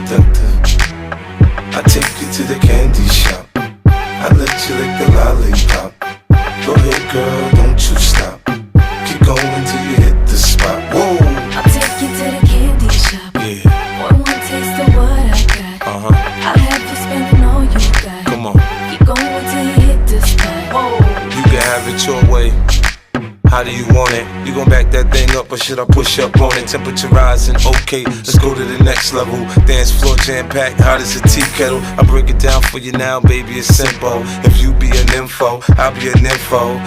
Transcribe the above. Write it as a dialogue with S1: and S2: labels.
S1: seductive. I take you to the candy shop. I let you lick the lollipop. Go ahead, girl, don't you stop. Keep going till you hit the spot. Whoa!
S2: I'll take you to the candy shop.
S1: Yeah.
S2: One more taste of what I got. I'll have you spending all you got.
S1: Come on.
S2: Keep going till you hit the spot. Whoa!
S1: You can have it your way. How do you want it? You gon' back that thing up or should I push up on it? Temperature rising, okay, let's go to the next level. Dance floor jam-packed, hot as a tea kettle. I break it down for you now, baby, it's simple. If you be an info, I'll be an info.